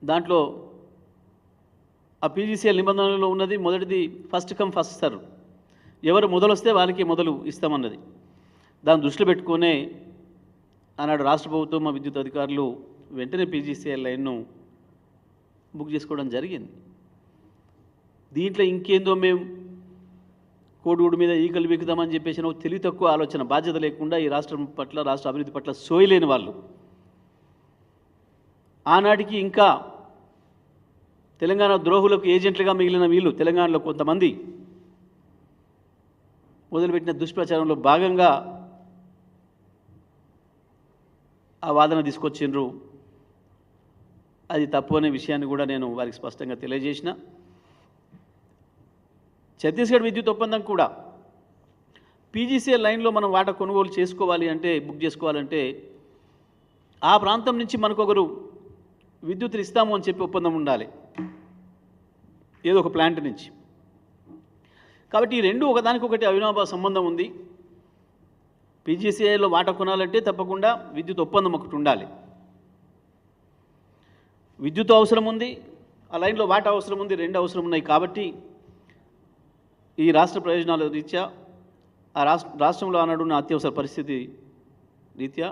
దాంట్లో ఆ పీజీసీఎల్ నిబంధనలలో ఉన్నది మొదటిది ఫస్ట్ కమ్ ఫస్ట్ సర్వ్, ఎవరు మొదలొస్తే వాళ్ళకి మొదలు ఇస్తామన్నది. దాన్ని దృష్టిలో పెట్టుకునే ఆనాడు రాష్ట్ర ప్రభుత్వం మా విద్యుత్ అధికారులు వెంటనే పీజీసీఎల్ లైన్ను బుక్ చేసుకోవడం జరిగింది. దీంట్లో ఇంకేందో మేము కోడిగుడు మీద ఈకలు వీకుదామని చెప్పేసి తెలివి తక్కువ ఆలోచన, బాధ్యత లేకుండా ఈ రాష్ట్రం పట్ల, రాష్ట్ర అభివృద్ధి పట్ల సోయలేని వాళ్ళు ఆనాటికి ఇంకా తెలంగాణ ద్రోహులకు ఏజెంట్లుగా మిగిలిన వీళ్ళు తెలంగాణలో కొంతమంది మొదలుపెట్టిన దుష్ప్రచారంలో భాగంగా ఆ వాదన తీసుకొచ్చిండ్రు. అది తప్పు అనే విషయాన్ని కూడా నేను వారికి స్పష్టంగా తెలియజేసిన. ఛత్తీస్గఢ్ విద్యుత్ ఒప్పందం కూడా పీజీసీఎల్ లైన్లో మనం వాటా కొనుగోలు చేసుకోవాలి అంటే, బుక్ చేసుకోవాలంటే ఆ ప్రాంతం నుంచి మనకొకరు విద్యుత్తులు ఇస్తాము అని చెప్పి ఒప్పందం ఉండాలి, ఏదో ఒక ప్లాంట్ నుంచి. కాబట్టి ఈ రెండు ఒకదానికొకటి అవినాభావ సంబంధం ఉంది. పీజీసీఐలో వాటా కొనాలంటే తప్పకుండా విద్యుత్ ఒప్పందం ఒకటి ఉండాలి. విద్యుత్ అవసరం ఉంది, ఆ లైన్లో వాటా అవసరం ఉంది, రెండు అవసరం ఉన్నాయి. కాబట్టి ఈ రాష్ట్ర ప్రయోజనాల రీత్యా, ఆ రాష్ట్రంలో ఆనాడున్న అత్యవసర పరిస్థితి రీత్యా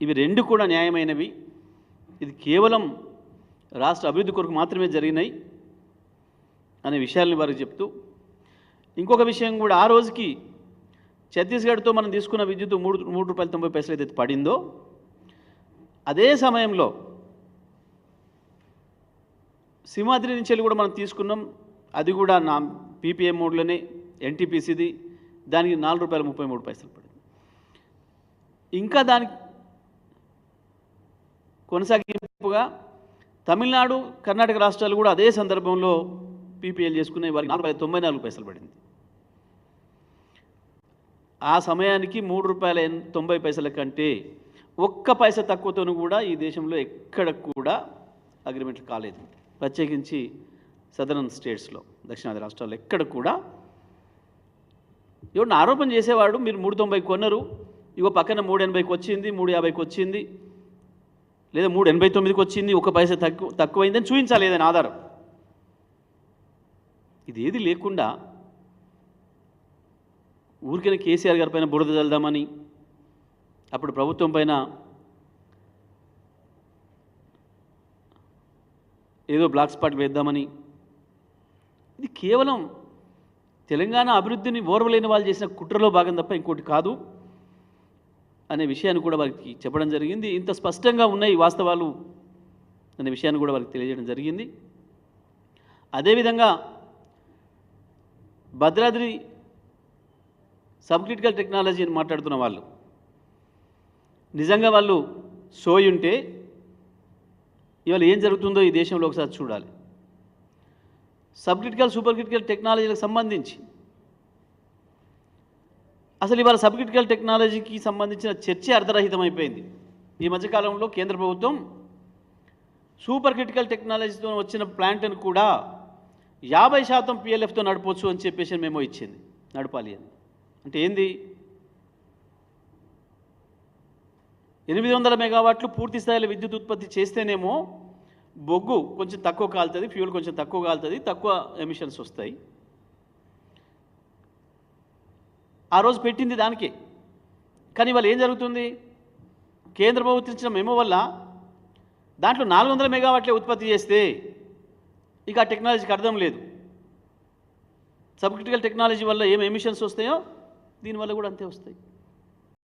ఇవి రెండు కూడా న్యాయమైనవి. ఇది కేవలం రాష్ట్ర అభివృద్ధి కొరకు మాత్రమే జరిగినాయి అనే విషయాల్ని వారికి చెప్తూ, ఇంకొక విషయం కూడా, ఆ రోజుకి ఛత్తీస్గఢ్తో మనం తీసుకున్న విద్యుత్ ₹3.90 ఏదైతే పడిందో, అదే సమయంలో సింహాద్రి నుంచి వెళ్ళి కూడా మనం తీసుకున్నాం. అది కూడా నా పీపీఎం మోడ్లోనే, ఎన్టీపీసీది, దానికి ₹4.33 పడింది. ఇంకా దానికి కొనసాగింపుగా తమిళనాడు, కర్ణాటక రాష్ట్రాలు కూడా అదే సందర్భంలో పీపీఎల్ చేసుకునే వారికి ₹4.94 పడింది. ఆ సమయానికి ₹3.90 కంటే ఒక్క పైసా తక్కువతోనూ కూడా ఈ దేశంలో ఎక్కడ కూడా అగ్రిమెంట్లు కాలేదు. ప్రత్యేకించి సదరన్ స్టేట్స్లో, దక్షిణాది రాష్ట్రాల్లో ఎక్కడ కూడా. ఎవరిని ఆరోపణ చేసేవాడు, మీరు 3.90 కొన్నారు, ఇగో పక్కన 3.80కి వచ్చింది, 3.50కి వచ్చింది, లేదా 3.89కి వచ్చింది, ఒక పైసా తక్కువైందని చూపించాలి ఏదైనా ఆధారం. ఇది ఏది లేకుండా ఊరికైనా కేసీఆర్ గారి పైన బురద చల్దామని, అప్పుడు ప్రభుత్వం పైన ఏదో బ్లాక్ స్పాట్ వేద్దామని, ఇది కేవలం తెలంగాణ అభివృద్ధిని ఓర్వలేని వాళ్ళు చేసిన కుట్రలో భాగం తప్ప ఇంకోటి కాదు అనే విషయాన్ని కూడా వారికి చెప్పడం జరిగింది. ఇంత స్పష్టంగా ఉన్నాయి వాస్తవాలు అనే విషయాన్ని కూడా వారికి తెలియజేయడం జరిగింది. అదేవిధంగా భద్రాద్రి సబ్ క్రిటికల్ టెక్నాలజీ అని మాట్లాడుతున్న వాళ్ళు నిజంగా వాళ్ళు సోయి ఉంటే ఇవాళ ఏం జరుగుతుందో ఈ దేశంలో ఒకసారి చూడాలి. సబ్ క్రిటికల్, సూపర్ క్రిటికల్ టెక్నాలజీలకు సంబంధించి అసలు ఇవాళ సబ్ క్రిటికల్ టెక్నాలజీకి సంబంధించిన చర్చ అర్ధరహితమైపోయింది. ఈ మధ్యకాలంలో కేంద్ర ప్రభుత్వం సూపర్ క్రిటికల్ టెక్నాలజీతో వచ్చిన ప్లాంట్ను కూడా 50% PLFతో నడపవచ్చు అని చెప్పేసి మేమో ఇచ్చింది, నడపాలి అని. అంటే ఏంది, 800 మెగావాట్లు పూర్తి స్థాయిలో విద్యుత్ ఉత్పత్తి చేస్తేనేమో బొగ్గు కొంచెం తక్కువ కాలుతుంది, ఫ్యూల్ కొంచెం తక్కువ కాలుతుంది, తక్కువ ఎమిషన్స్ వస్తాయి. ఆ రోజు పెట్టింది దానికే. కానీ ఇవాళ ఏం జరుగుతుంది, కేంద్ర ప్రభుత్వం ఇచ్చిన మెమో వల్ల దాంట్లో 400 మెగావాట్లే ఉత్పత్తి చేస్తే ఇక ఆ టెక్నాలజీకి అర్థం లేదు. సబ్ క్రిటికల్ టెక్నాలజీ వల్ల ఏం ఎమిషన్స్ వస్తాయో దీనివల్ల కూడా అంతే వస్తాయి.